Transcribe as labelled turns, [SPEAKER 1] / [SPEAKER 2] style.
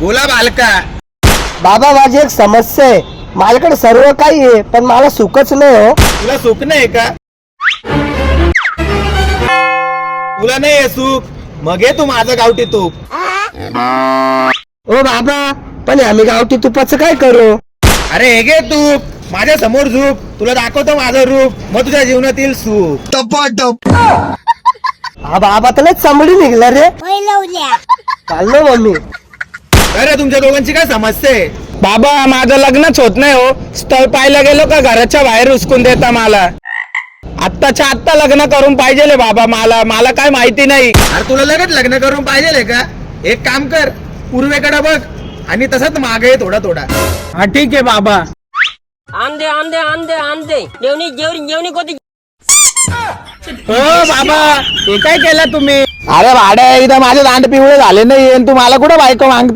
[SPEAKER 1] बोला बालका.
[SPEAKER 2] बाबा माझी एक समस्या आहे. माझ्याकडे सर्व काही आहे पण मला सुखच नाही हो.
[SPEAKER 1] तुला सुख नाही का? तुला नाही आहे सुख, मग हे तू माझं गावठी तूप.
[SPEAKER 2] ओ बाबा पण आम्ही गावठी तुपाचं काय करू?
[SPEAKER 1] अरे हे घे तूप, माझ्या समोर झोप, तुला दाखवतो माझं रूप, मग तुझ्या जीवनातील सुख. टपाटप.
[SPEAKER 2] हा बाबा तर लय चांगली निघला रे. चाललो मम्मी.
[SPEAKER 1] अरे तुमच्या दोघांची काय समस्या आहे?
[SPEAKER 3] बाबा माझं लग्नच होत नाही हो. स्थळ पाहायला गेलो का घराच्या बाहेर उचकून देता मला. आत्ताच्या आत्ता लग्न करून पाहिजे बाबा. मला काय माहिती नाही.
[SPEAKER 1] अरे तुला लगेच लग्न करून पाहिजे का? एक काम कर, पूर्वेकडे बघ आणि तसंच मागे थोडा थोडा.
[SPEAKER 3] हा ठीक आहे बाबा.
[SPEAKER 4] आंदे आंदे आंदे आंदे जेवणी जेवणी जेवणी कोणती
[SPEAKER 3] हो बाबा हे काय केलं तुम्ही?
[SPEAKER 1] अरे भाड्या, एकदा माझे दांड पिवळे झाले नाही तू मला कुठं बायको मागतो.